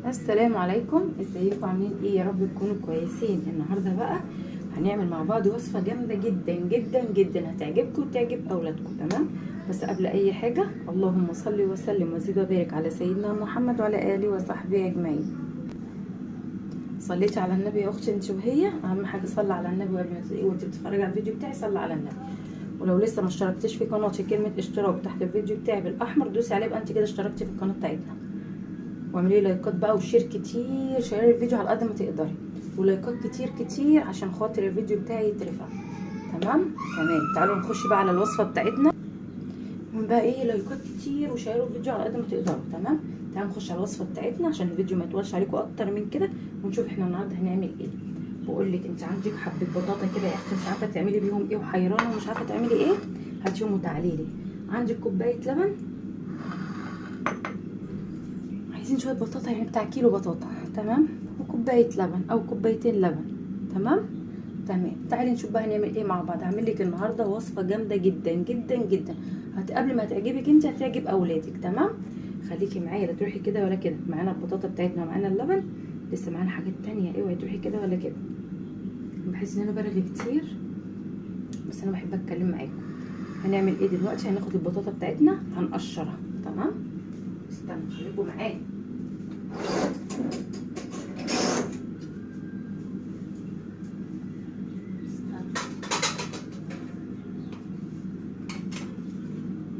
السلام عليكم، ازيكم عاملين ايه؟ يا رب تكونوا كويسين. النهارده بقى هنعمل مع بعض وصفه جامده جدا جدا جدا هتعجبكم وتعجب اولادكم. تمام، بس قبل اي حاجه اللهم صل وسلم وزد وبارك على سيدنا محمد وعلى اله وصحبه اجمعين. صليتي على النبي يا اختي انت وهي؟ اهم حاجه صلي على النبي قبل ما وانت بتتفرجي على الفيديو بتاعي صلي على النبي. ولو لسه ما اشتركتيش في قناتي كلمه اشتراك تحت الفيديو بتاعي بالاحمر دوسي عليه، يبقى انت كده اشتركتي في القناه بتاعتنا. واعملي لايكات بقى وشير كتير، شيري الفيديو على قد ما تقدري، ولايكات كتير كتير عشان خاطر الفيديو بتاعي يترفع. تمام. تعالوا نخش بقى على الوصفه بتاعتنا. بقى ايه، لايكات كتير وشيروا الفيديو على قد ما تقدروا. تمام، تعالوا نخش على الوصفه بتاعتنا عشان الفيديو ما يطولش عليكم اكتر من كده، ونشوف احنا النهارده هنعمل ايه. بقول لك انت عندك حبه بطاطا كده يا اختي مش عارفه تعملي بيهم ايه وحيرانه ومش عارفه تعملي ايه، هاتيهم وتعالي لي. عندك كوبايه لبن، عايزين شويه بطاطا يعني بتاع كيلو بطاطا. تمام، وكوبايه لبن او كوبايتين لبن. تمام. تعالي نشوف بقى هنعمل ايه مع بعض. هعمل لك النهارده وصفه جامده جدا جدا جدا، قبل ما تعجبك انت هتعجب اولادك. تمام، خليكي معايا، لا تروحي كده ولا كده. معانا البطاطا بتاعتنا ومعانا اللبن، لسه معانا حاجات تانية. اوعي تروحي كده ولا كده، بحس ان انا برغي كتير بس انا بحب اتكلم معاكم. هنعمل ايه دلوقتي؟ هناخد البطاطا بتاعتنا هنقشرها. تمام، استنوا خليكم معايا.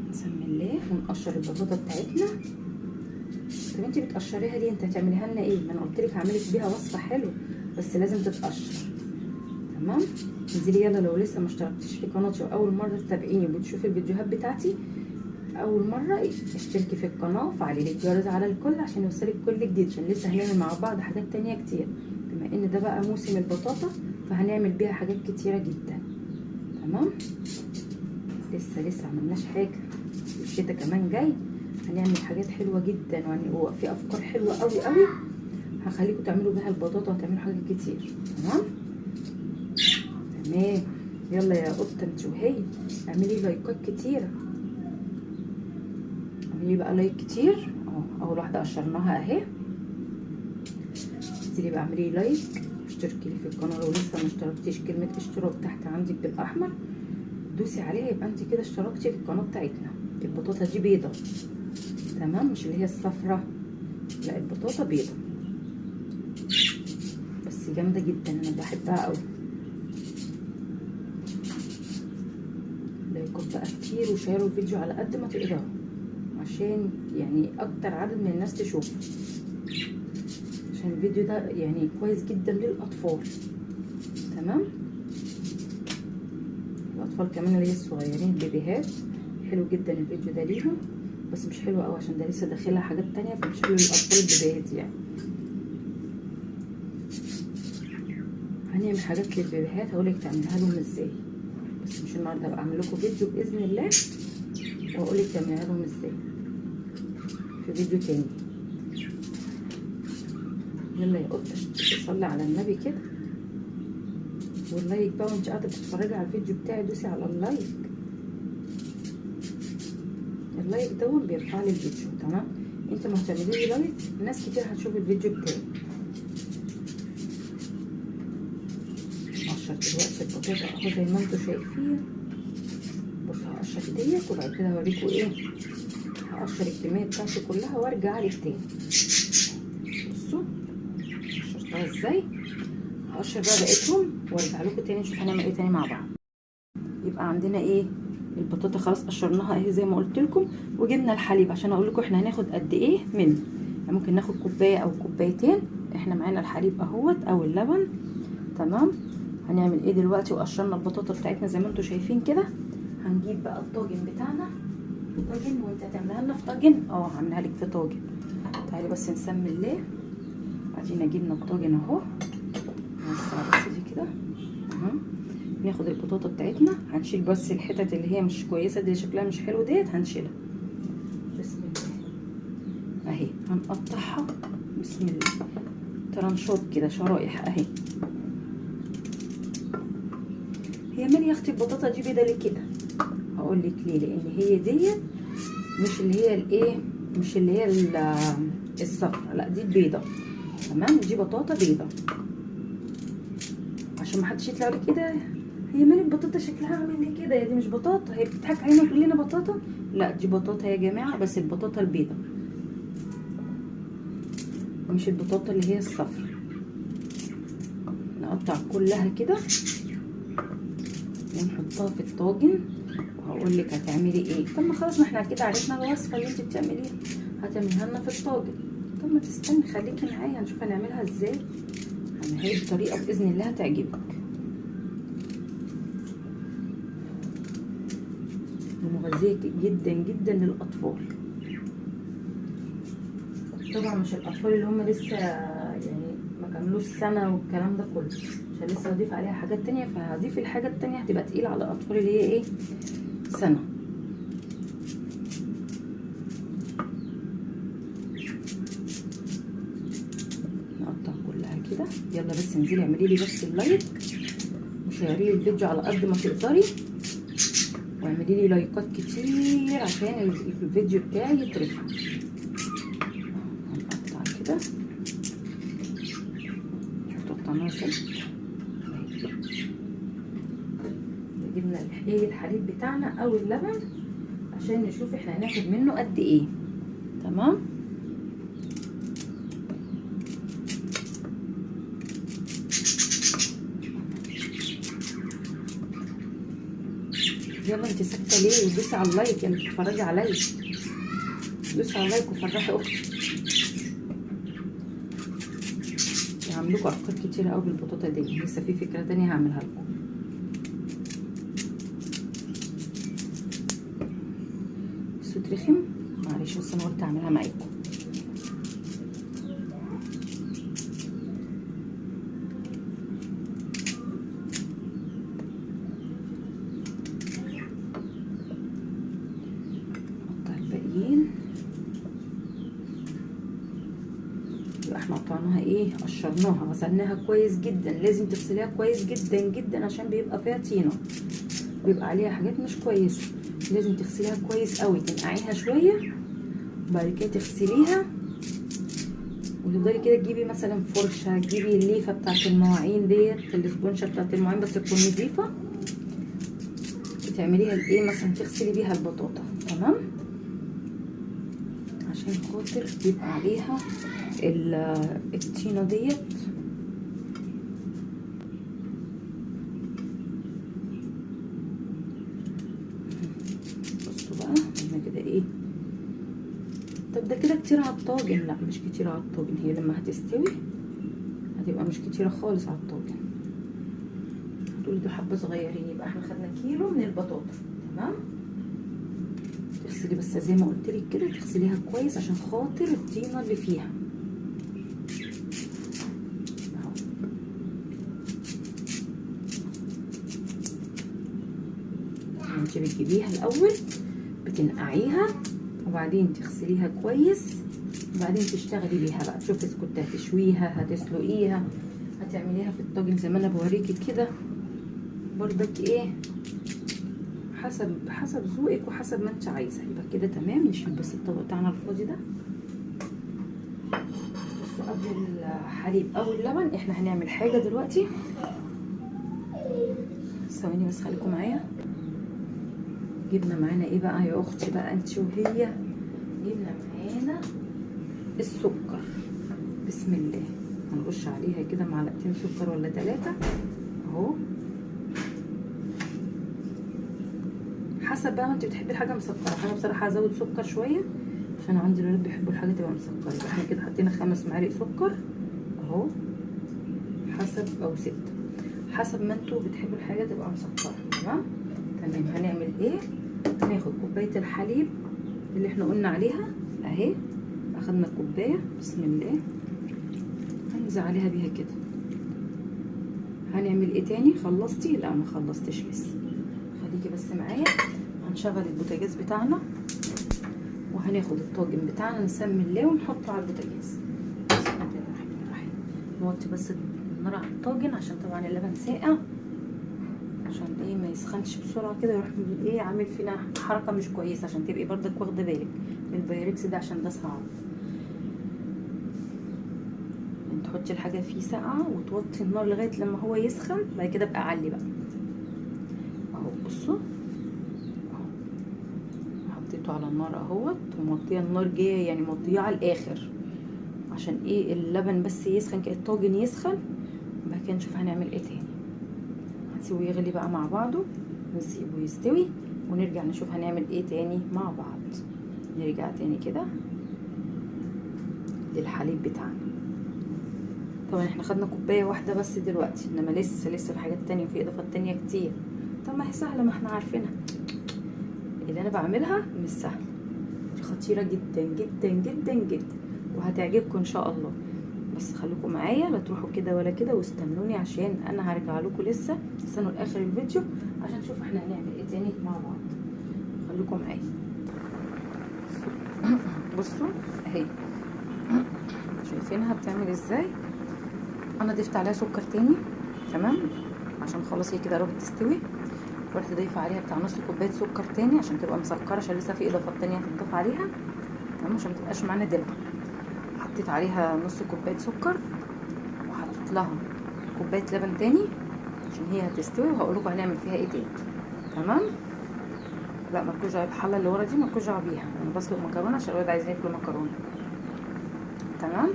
نسمي الله ونقشر البطاطا بتاعتنا. طب انتي بتقشريها ليه؟ انت هتعمليها لنا ايه؟ ما انا قلت لك هعملك بيها وصفه حلوه بس لازم تتقشر. تمام، انزلي يلا. لو لسه ما اشتركتيش في قناتي واول مره تتابعيني وبتشوفي الفيديوهات بتاعتي اول مره، اشتركي في القناه وفعلي لي الجرس على الكل عشان يوصلك كل جديد، عشان لسه هنعمل مع بعض حاجات تانية كتير. بما ان ده بقى موسم البطاطا فهنعمل بيها حاجات كتيره جدا. تمام، لسه عملناش حاجه، الشتا كمان جاي هنعمل حاجات حلوه جدا وفي افكار حلوه قوي قوي هخليكم تعملوا بيها البطاطا وتعملوا حاجات كتير. تمام. يلا يا قطه انت وهي، اعملي لايكات كتيره، اعملي بقى لايك كتير. اول واحده قشرناها اهي. انزلي بقى اعملي لايك واشتركي لي في القناه. لو لسه ما اشتركتيش كلمه اشتراك تحت عندك بالاحمر دوسي عليها، يبقى انت كده اشتركتي في القناه بتاعتنا. البطاطا دي بيضه. تمام، مش اللي هي الصفرة، لا البطاطا بيضه بس جامده جدا، انا بحبها قوي. لايكات بقى كتير وشيروا الفيديو على قد ما تقدروا عشان يعني اكتر عدد من الناس تشوفه، عشان الفيديو ده يعني كويس جدا للاطفال. تمام، الاطفال كمان اللي هي الصغيرين البيبيهات حلو جدا الفيديو ده ليهم، بس مش حلو قوي عشان ده لسه داخلها حاجات تانية فمش حلو للاطفال البيبيهات يعني. هنعمل حاجات للبيبيهات هقولك تعملها لهم ازاي، بس مش النهارده، هبقى اعمل لكم فيديو باذن الله واقولك تعملها لهم ازاي في فيديو تاني. يلا يا قطه صلي على النبي كده، واللايك بقى وانت قاعده بتتفرجي على الفيديو بتاعي دوسي على اللايك. اللايك ده بيرفع لي الفيديو. تمام، انت ما هتعملي لي لايك ناس كتير هتشوف الفيديو بتاعي. هقشر دلوقتي البطاطا اهو زي ما انتم شايفين. بصوا هقشر ديت وبعد كده هوريكم ايه، هقشر الكميه بتاعتي كلها وارجع لك تاني. بصوا قشرتها ازاي، هقشر بقى بقيتهم وارجع لكم تاني نشوف هنعمل ايه تاني مع بعض. يبقى عندنا ايه، البطاطا خلاص قشرناها اهي زي ما قلت لكم، وجبنا الحليب عشان اقول لكم احنا هناخد قد ايه منه. يعني ممكن ناخد كوبايه او كوبايتين، احنا معانا الحليب اهوت او اللبن. تمام، هنعمل ايه دلوقتي؟ وقشرنا البطاطا بتاعتنا زي ما انتم شايفين كده. هنجيب بقى الطاجن بتاعنا. طاجن وانت هتعملها لنا في طاجن؟ هعملها لك في طاجن. تعالي بس نسمي الله. ادينا جبنا الطاجن اهو، نوسع بس دي كده. ناخد البطاطا بتاعتنا، هنشيل بس الحتت اللي هي مش كويسه دي شكلها مش حلو ديت هنشيلها. بسم الله اهي، هنقطعها بسم الله ترنشات كده شرايح اهي. هي مالي يا اختي البطاطا دي بيضه ليه كده؟ هقول لك ليه، لان هي ديت مش اللي هي الايه، مش اللي هي الصفرا، لا دي البيضه. تمام، دي بطاطا بيضه، عشان ما حدش يطلع لك كده هي مال البطاطا شكلها عامل ليه كده، يا دي مش بطاطا، هي بتضحك علينا تقول لنا بطاطا. لا دي بطاطا يا جماعه، بس البطاطا البيضه مش البطاطا اللي هي الصفرا. نقطع كلها كده ونحطها في الطاجن، وهقول لك هتعملي ايه. طب ما خلاص، ما احنا كده عرفنا الوصفه اللي انت بتعمليها، هتعمليها لنا في الطاجن. طب ما تستني، خليكي معايا هنشوف هنعملها ازاي. هي بطريقه باذن الله هتعجبك ومغذيه جدا جدا للاطفال. طبعا مش الاطفال اللي هم لسه يعني ما كملوش سنه والكلام ده كله، عشان لسه هضيف عليها حاجات تانية، فهضيف الحاجه التانية هتبقى تقيله على الاطفال اللي هي ايه سنه. نقطع كلها كده. يلا بس انزلي اعملي لي بس اللايك وشيري لي الفيديو على قد ما تقدري، واعملي لي لايكات كتير عشان الفيديو بتاعي يترفع. هنقطع كده، شفتوا قطعناها ازاي. جبنا الحليب بتاعنا او اللبن عشان نشوف احنا هناخد منه قد ايه. تمام، يلا انت ساكته ليه؟ دوسي على اللايك يا اللي بتتفرجي عليا، دوسي على اللايك وفرحي اختي. هعملكوا افكار كتيره قوي بالبطاطا دي، لسه في فكره تانية هعملها لكم. الصوت رخم معلش، بس انا قلت اعملها معاكم. يبقى احنا قطعناها ايه، قشرناها، غسلناها كويس جدا. لازم تغسليها كويس جدا جدا عشان بيبقى فيها طينه، بيبقى عليها حاجات مش كويسه. لازم تغسليها كويس قوي، تنقعيها شويه وبعد كده تغسليها، وتفضلي كده تجيبي مثلا فرشه، تجيبي الليفه بتاعت المواعين ديت، الاسبونشه بتاعت المواعين بس تكون نظيفه، تعمليها الايه مثلا تغسلي بيها البطاطا. تمام، عشان خاطر بيبقى عليها الطينه ديت. بصوا بقى انا كده ايه. طب ده كده كتير على الطاجن؟ لا مش كتير على الطاجن، هي لما هتستوي هتبقى مش كتيره خالص على الطاجن. دول حبه صغيرين، يبقى احنا خدنا كيلو من البطاطا. تمام، تغسلي بس زي ما قلت لك كده، تغسليها كويس عشان خاطر الطينه اللي فيها. انت بتجيبيها الاول بتنقعيها وبعدين تغسليها كويس وبعدين تشتغلي بيها بقى. تشوفي اذا كنت هتشويها، هتسلقيها، هتعمليها في الطاجن زي ما انا بوريكي كده. برضك ايه حسب ذوقك وحسب ما انت عايزه. يبقى كده تمام. نشيل بس الطبق بتاعنا الفاضي ده. بصوا قبل الحليب او اللبن احنا هنعمل حاجه دلوقتي. ثواني بس خليكم معايا. جبنا معانا ايه بقى يا اختي بقى انت وهي؟ جبنا معانا السكر. بسم الله، هنرش عليها كده معلقتين سكر ولا 3 اهو، حسب بقى ما انت بتحبي الحاجه مسكره. انا بصراحه هزود سكر شويه عشان عندي الولاد بيحبوا الحاجه تبقى مسكره. يبقى احنا كده حطينا 5 معالق سكر اهو، حسب او 6 حسب ما انتوا بتحبوا الحاجه تبقى مسكره. تمام. هنعمل ايه؟ هناخد كوبايه الحليب اللي احنا قلنا عليها اهي، اخدنا كوبايه. بسم الله، هننزل عليها بيها كده. هنعمل ايه تاني؟ خلصتي؟ لا ما خلصتش لسه، خليكي بس معايا. هنشغل البوتاجاز بتاعنا وهناخد الطاجن بتاعنا نسمي الله ونحطه على البوتاجاز. بسم الله الرحمن الرحيم. نوطي بس النار على الطاجن عشان طبعا اللبن ساقع، عشان ايه ما يسخنش بسرعه كده يروح ايه عامل فينا حركه مش كويسه. عشان تبقي برضك واخده بالك من البايركس ده عشان ده صعب. تحطي الحاجه فيه ساقعه وتوطي النار لغايه لما هو يسخن، بعد كده ابقى اعلي بقى اهو. بصوا اهو حطيته على النار اهوت، وموطيه النار جايه يعني موطيه على الاخر عشان ايه اللبن بس يسخن كده، الطاجن يسخن. بعد كده نشوف هنعمل ايه تاني. هنسيبه يغلي بقى مع بعضه، نسيبه يستوي ونرجع نشوف هنعمل ايه تاني مع بعض. نرجع تاني كده للحليب بتاعنا. طبعا احنا خدنا كوبايه واحده بس دلوقتي، انما لسه الحاجات التانية وفي اضافات تانية كتير. طب ما هي سهله، ما احنا عارفينها. اللي انا بعملها مش سهل، خطيره جدا جدا جدا جدا وهتعجبكم ان شاء الله. بس خليكم معايا، لا تروحوا كده ولا كده، واستنوني عشان انا هرجع لكم. لسه استنوا لاخر الفيديو عشان نشوف احنا هنعمل ايه تاني مع بعض. خليكم معايا. بصوا اهي، شايفينها بتعمل ازاي. انا ضفت عليها سكر تاني تمام عشان خلاص هي كده قربت تستوي. رحت ضايفه عليها بتاع نص كوبايه سكر تاني عشان تبقى مسكره، عشان لسه في اضافات تانية هتضاف عليها تمام عشان متبقاش معانا دلع. حطيت عليها نص كوبايه سكر، وحطيت لها كوبايه لبن تاني عشان هي هتستوي، وهقول لكم هنعمل فيها ايه تاني تمام. لا مالكوش دعوه بالحله اللي ورا دي، مالكوش دعوه بيها، انا بسلق مكرونه عشان الولاد عايزين ياكلوا مكرونه تمام.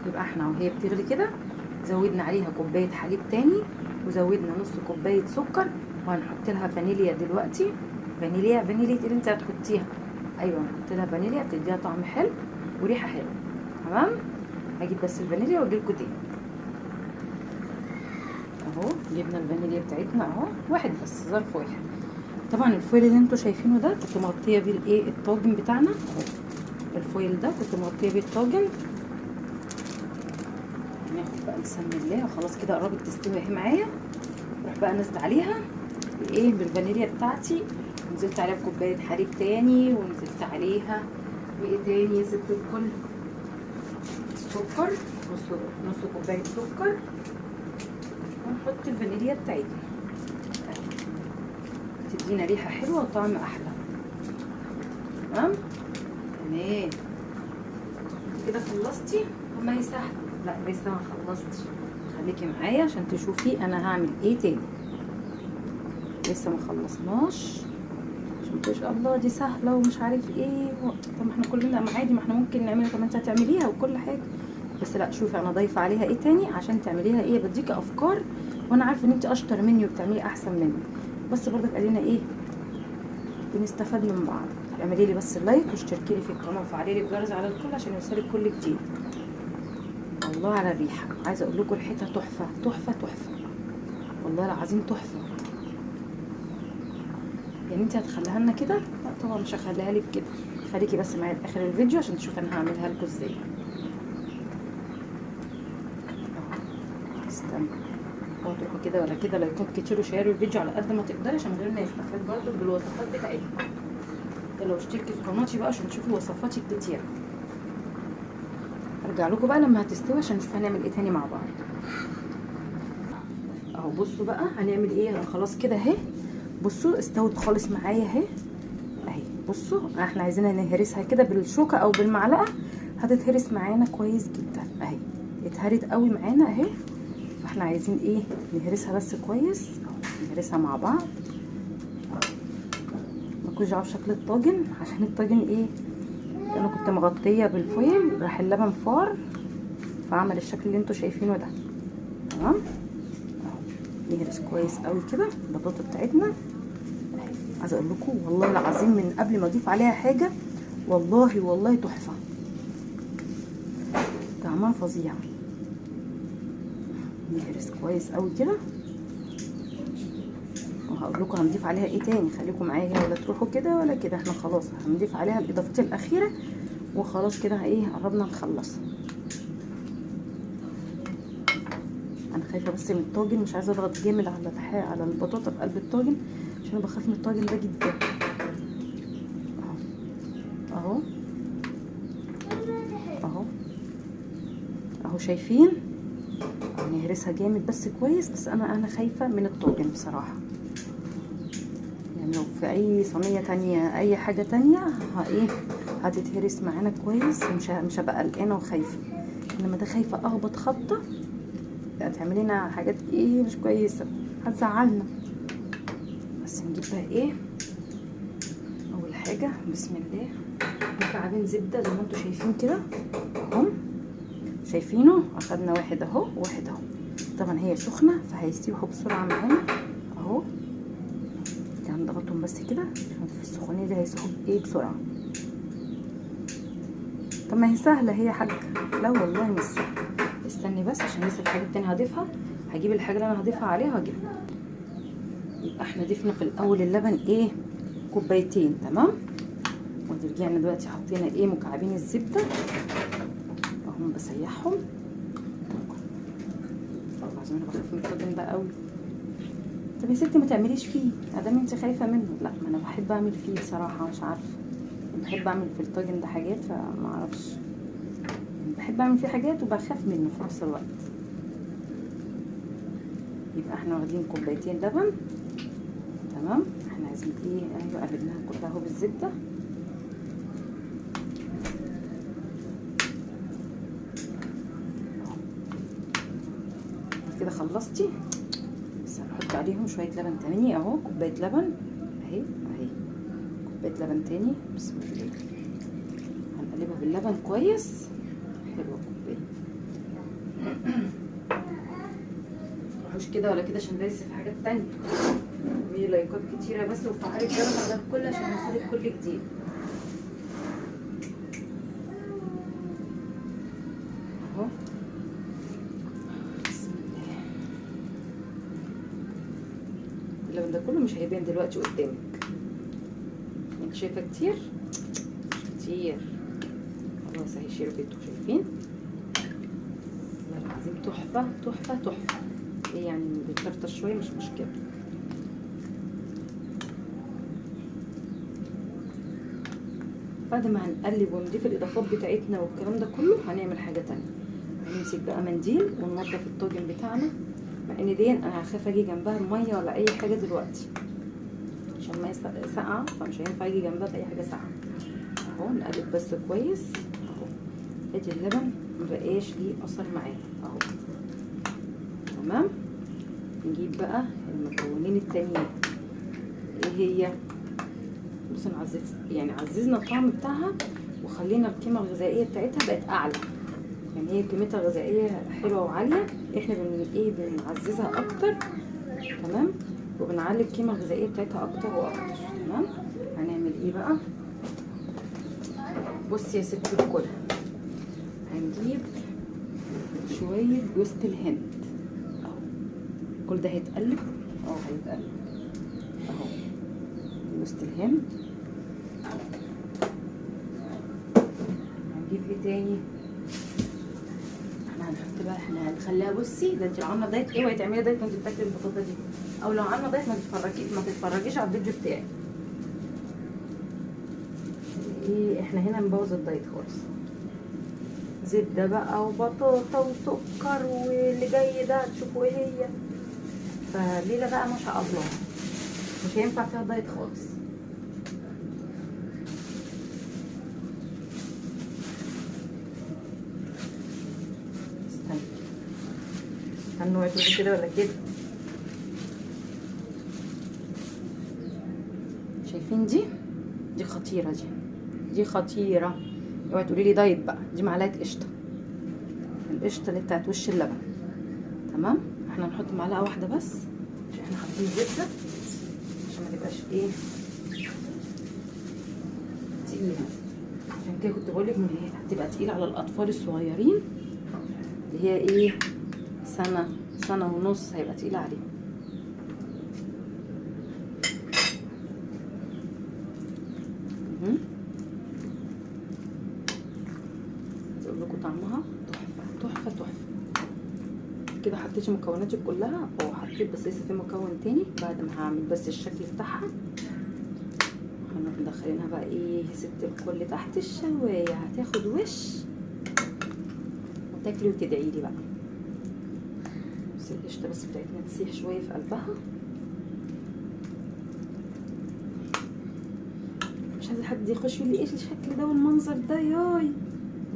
يبقى احنا وهي بتغلي كده زودنا عليها كوبايه حليب تاني، وزودنا نص كوبايه سكر، وهنحط لها فانيليا دلوقتي. فانيليا اللي انت هتحطيها، ايوه نحط لها فانيليا بتديها طعم حلو وريحه حلوه تمام. هجيب بس الفانيليا واجيلكوا تاني اهو. جبنا الفانيليا بتاعتنا اهو، واحد بس، ظرف واحد. طبعا الفويل اللي انتوا شايفينه ده كنت مغطيه بيه الايه الطاجن بتاعنا اهو. الفويل ده كنت مغطيه بيه الطاجن. ناخد بقى بسم الله، وخلاص كده قربت تستوي اهي معايا. اروح بقى نزلت عليها بايه بالفانيليا بتاعتي، ونزلت عليها بكوبايه حليب تاني، ونزلت عليها بايه تاني يا ست الكل، سكر، نص كوبايه سكر، ونحط الفانيليا بتاعتنا تدينا ريحه حلوه وطعم احلى تمام. تمام كده خلصتي؟ ما هي سهله. لا لسه ما خلصتش، خليكي معايا عشان تشوفي انا هعمل ايه تاني. لسه ما خلصناش عشان تقولش الله دي سهله ومش عارف ايه طب ما احنا كلنا عادي، ما احنا ممكن نعملها، طب ما انت هتعمليها وكل حاجه. بس لا شوفي انا ضايفه عليها ايه تاني عشان تعمليها ايه، بديكي افكار، وانا عارفه ان انت اشطر مني وبتعملي احسن مني، بس برضك ادينا ايه بنستفاد من بعض. اعملي لي بس اللايك واشتركي لي في القناه وفعلي لي الجرس على الكل عشان يوصلك كل جديد. الله على الريحه، عايزه اقول لكم ريحتها تحفه تحفه تحفه والله العظيم تحفه. يعني انت هتخليها لنا كده؟ لا طبعا مش هخليها لك كده، خليكي بس معايا لاخر الفيديو عشان تشوفي انا هعملها لكم ازاي. استنى هو تروحوا كده ولا كده، لايكات كتير وشيروا الفيديو على قد ما تقدري عشان غيرنا يستفاد برضه بالوصفات بتاعتنا. يلا واشتركي في قناتي بقى عشان تشوفي وصفاتي الكتير. ارجع لكم بقى لما هتستوي عشان نشوف هنعمل ايه تاني مع بعض اهو. بصوا بقى هنعمل ايه، خلاص كده اهي. بصوا استوت خالص معايا اهي اهي. بصوا احنا عايزينها نهرسها كده بالشوكه او بالمعلقه، هتتهرس معانا كويس جدا اهي، اتهرت قوي معانا اهي. فاحنا عايزين ايه نهرسها بس كويس اهو، نهرسها مع بعض. مالكوش دعوه بشكل الطاجن عشان الطاجن ايه انا كنت مغطيه بالفويل، راح اللبن فار فعمل الشكل اللي انتوا شايفينه ده تمام اهو. نهرس كويس قوي كده البطاطا بتاعتنا. عايزه اقول لكم والله العظيم من قبل ما اضيف عليها حاجه والله تحفه، طعمها فظيع. نهرس كويس قوي كده، وهقول لكم هنضيف عليها ايه تاني. خليكم معايا ولا تروحوا كده ولا كده، احنا خلاص هنضيف عليها الاضافات الاخيره وخلاص كده ايه قربنا نخلص. انا خايفه بس من الطاجن، مش عايزه اضغط جامد على البطاطا في قلب الطاجن عشان انا بخاف من الطاجن ده جدا اهو اهو اهو شايفين. نهرسها جامد بس كويس، بس انا خايفه من الطاجن بصراحه. يعني لو في اي صينيه تانية اي حاجه تانية ايه هتتهرس معانا كويس، مش هبقى قلقانه وخايفه. لما ده خايفه اخبط خبطه هتعمل لنا حاجات ايه مش كويسه، هتزعلنا. بس نجيب بقى ايه اول حاجه، بسم الله، مكعبين زبده زي ما انتم شايفين كده اهو، شايفينه؟ اخدنا واحد اهو وواحد اهو. طبعا هي سخنه فهيسيحوا بسرعه معانا اهو، هنضغطهم بس كده عشان في السخونيه دي هيسيحوا ايه بسرعه. طب ما هي سهله هي حاجه، لا والله مش سهله. استني بس عشان لسه في حاجه تانية هضيفها، هجيب الحاجه اللي انا هضيفها عليها وهجيبها. يبقى احنا ضفنا في الاول اللبن ايه كوبايتين، تمام. ورجعنا دلوقتي حطينا ايه مكعبين الزبده اهم، بسيحهم. عشان انا بخاف من الطاجن ده قوي. طب يا ستي ما تعمليش فيه ادام انت خايفه منه. لا ما انا بحب اعمل فيه بصراحه، مش عارفه، بحب اعمل في الطاجن ده حاجات فما اعرفش، بحب اعمل فيه حاجات وبخاف منه في نفس الوقت. يبقى احنا واخدين كوبايتين لبن، تمام. احنا عايزين ايه، ايوه قلبناها كلها اهو بالزبده. كده خلصتي، بس هنحط عليهم شويه لبن تاني اهو، كوبايه لبن اهي اهي، كوبايه لبن تاني. بسم الله، هنقلبها باللبن كويس. حلوه كوبايه. مش كده ولا كده عشان لسه في حاجات تانية. في لايكات كتيره بس، وفعلي الجرس على الكل عشان يوصلك كل جديد اهو. بسم الله، اللبن ده كله مش هيبان دلوقتي قدامك، انت شايفه كتير كتير. خلاص اهي شربته، شايفين؟ والله العظيم تحفه تحفه تحفه. ايه يعني بيطرطش شويه مش مشكله. بعد ما هنقلب ونضيف الاضافات بتاعتنا والكلام ده كله، هنعمل حاجه تانية. هنمسك بقى منديل وننضف الطاجن بتاعنا، مع ان دي انا هخاف اجي جنبها بميه ولا اي حاجه دلوقتي عشان الميه ساقعه، فمش هينفع اجي جنبها باي حاجه ساقعه. اهو نقلب بس كويس اهو. ادي اللبن مبقاش ليه اثر معانا اهو، تمام. نجيب بقى المكونين التانيين. ايه هي؟ بصوا يعني عززنا الطعم بتاعها وخلينا القيمه الغذائيه بتاعتها بقت اعلى. يعني هي قيمتها الغذائيه حلوه وعاليه، احنا بنعززها اكتر، تمام، وبنعلي القيمه الغذائيه بتاعتها اكتر واكتر، تمام. هنعمل ايه بقى؟ بصي يا ست الكل، هنجيب شويه جوز الهند اهو. كل ده هيتقلب هيتقلب اهو. جوز الهند. هنجيب ايه تاني؟ هنحط بقى، احنا هنخليها، بصي ده انت لو عامله دايت اوعي تعملي دايت وانت بتاكلي البطاطا دي، او لو عامله دايت ما تتفرجيش على الفيديو بتاعي. ايه احنا هنا نبوظ الدايت خالص. زبده بقى وبطاطا وسكر واللي جاي ده هتشوفوا ايه هي. فليله بقى ما شاء الله مش هينفع فيها دايت خالص. استنوا يتركوا كده ولا كده. شايفين دي خطيره، دي خطيره. اوعي تقولي لي دايت بقى، دي معلقه قشطه، القشطه اللي بتاعت وش اللبن، تمام. احنا هنحط معلقه واحده بس عشان احنا حاطين زبده عشان ما تبقاش ايه تقيله. عشان كده كنت بقول لك ان هي هتبقى تقيله على الاطفال الصغيرين اللي هي ايه سنه ونص، هيبقى تقيله عليهم. اقول لكم طعمها تحفه تحفه تحفه. كده حطيت مكوناتي كلها، حطيت بس لسه في مكون تاني بعد ما هعمل بس الشكل بتاعها. هنروح مدخلينها بقى ايه يا ست الكل تحت الشوايه، هتاخد وش وتاكلي وتدعي لي بقى. بس القشطه بس بتاعتنا تسيح شويه في قلبها، مش عايزه حد يخش يقول لي ايش الشكل ده والمنظر ده ياي.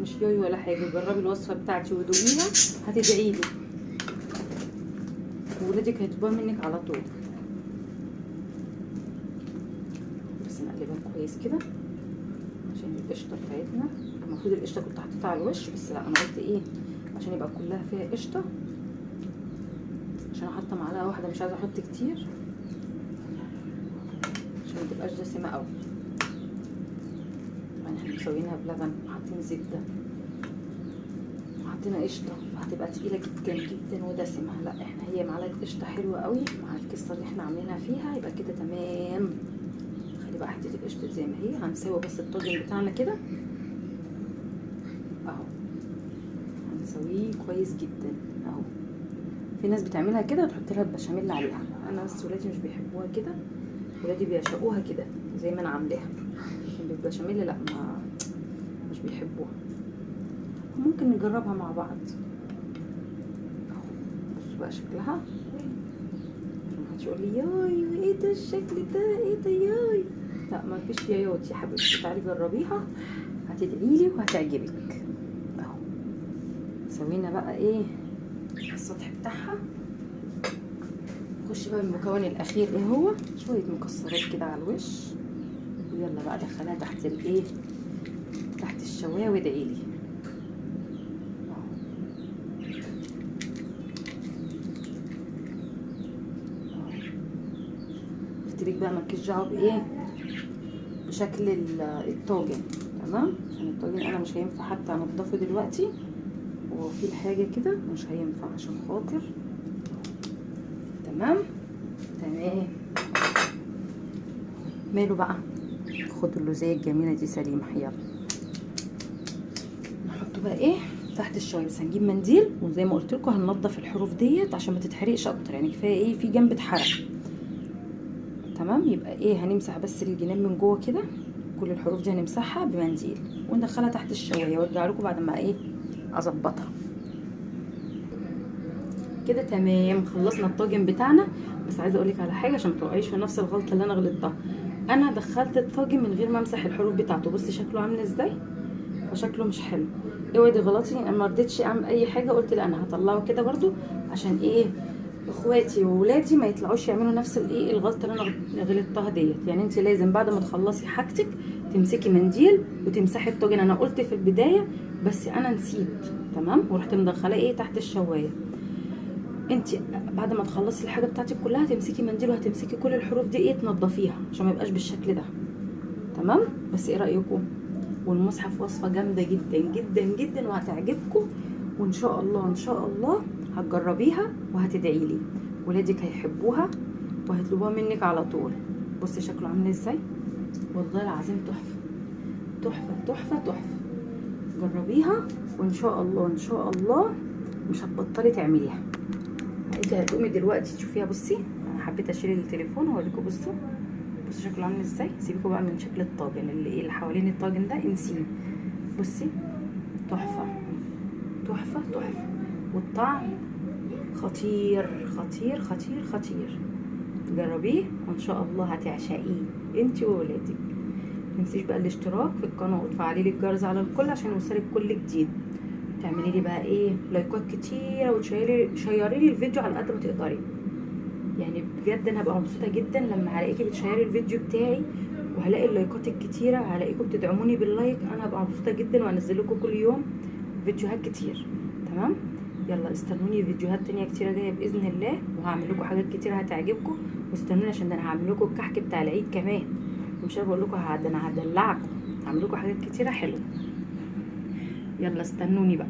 مش يوي ولا حاجه. جربي الوصفه بتاعتي ودوقيها هتدعي لي، وولادك هيطلبوها منك على طول. بس نقلبها كويس كده عشان القشطه بتاعتنا. المفروض القشطه كنت حطيتها على الوش، بس لا انا قلت ايه عشان يبقى كلها فيها قشطه، عشان حاطه معلقه واحده مش عايزه احط كتير عشان ما تبقاش دسمه قوي. طبعا احنا مسوينها بلبن وحاطين زبده وحطينا قشطه، فهتبقى تقيله جدا جدا ودسمه. لا احنا هي معلقه قشطه حلوه قوي مع القصه اللي احنا عاملينها فيها، يبقى كده تمام. خلي بقى حته القشطه زي ما هي. هنسوي بس الطاجن بتاعنا كده اهو، هنسويه كويس جدا اهو. في ناس بتعملها كده وتحط لها البشاميل عليها، انا بس ولادي مش بيحبوها كده، ولادي بيعشقوها كده زي ما انا عاملاها، لكن بالبشاميل لا مش بيحبوها. ممكن نجربها مع بعض اهو. بصوا بقى شكلها، محدش يقول لي ياي ايه ده الشكل ده، ايه ده ياي، لا ما فيش يايات يا حبيبتي. تعالي جربيها هتدعيلي وهتعجبك اهو. سوينا بقى ايه السطح بتاعها. نخش بقى المكون الاخير ايه هو، شويه مكسرات كده على الوش، ويلا بقى دخلها تحت الايه، تحت الشوايه وادعيلي. قلت لك بقى مالكيش دعوه بايه، بشكل الطاجن تمام، عشان الطاجن انا مش هينفع حتى انضفه دلوقتي، وفي الحاجه كده مش هينفع عشان خاطر. تمام تمام. ماله بقى، خدوا اللوزيه الجميله دي سليمه. يلا نحطه بقى ايه تحت الشويه، بس هنجيب منديل وزي ما قلت لكم هننضف الحروف ديت عشان ما تتحرقش اكتر، يعني كفايه ايه في جنب اتحرق. تمام، يبقى ايه هنمسح بس الجناب من جوه كده، كل الحروف دي هنمسحها بمنديل وندخلها تحت الشوايه، وارجع لكم بعد ما ايه اظبطها كده. تمام خلصنا الطاجن بتاعنا. بس عايزه اقول لك على حاجه عشان ما تقعيش في نفس الغلطه اللي انا غلطتها. انا دخلت الطاجن من غير ما امسح الحروف بتاعته، بصي شكله عامل ازاي، فشكله مش حلو. اوعي تغلطي، انا ما رضيتش اعمل اي حاجه، قلت لا انا هطلعه كده برده عشان ايه اخواتي وولادي ما يطلعوش يعملوا نفس الايه الغلطه اللي انا غلطتها ديت. يعني انت لازم بعد ما تخلصي حاجتك تمسكي منديل وتمسحي الطاجن. انا قلت في البدايه بس انا نسيت تمام، ورحت مدخلاه ايه تحت الشوايه. انت بعد ما تخلصي الحاجه بتاعتك كلها تمسكي منديل وهتمسكي كل الحروف دي ايه تنضفيها عشان ما يبقاش بالشكل ده. تمام، بس ايه رايكم؟ والمصحف وصفه جامده جدا جدا جدا وهتعجبكم، وان شاء الله ان شاء الله هتجربيها وهتدعي لي، ولادك هيحبوها وهيطلبوها منك على طول. بصي شكله عامل ازاي، والله العظيم تحفه تحفه تحفه تحفه. جربيها وان شاء الله ان شاء الله مش هتبطلي تعمليها. انت هتقومي دلوقتي تشوفيها. بصي انا حبيت اشيل التليفون واوريكم. بصوا شكله عامل ازاي. سيبكم بقى من شكل الطاجن اللي حوالين الطاجن ده انسيه. بصي تحفه تحفه تحفه، والطعم خطير خطير خطير خطير. جربيه وان شاء الله هتعشقيه انت وولادك. متنسيش بقى الاشتراك في القناه وتفعلي لي الجرس على الكل عشان يوصلك كل جديد. تعملي لي بقى ايه لايكات كتيره وتشيري لي الفيديو على قد ما تقدري. يعني بجد انا هبقى مبسوطه جدا لما هلاقيكي بتشيري الفيديو بتاعي، وهلاقي اللايكات الكتيره، هلاقيكم بتدعموني باللايك. انا هبقى مبسوطه جدا وانزل لكم كل يوم فيديوهات كتير. تمام، يلا استنوني فيديوهات تانية كتيره جايه باذن الله، وهعمل لكم حاجات كتيره هتعجبكم. واستنوني عشان انا هعمل لكم الكحك بتاع العيد كمان، مش بقول لكم انا هدلعكم، هعمل لكم حاجات كتيره حلوه. يلا استنوني بقى.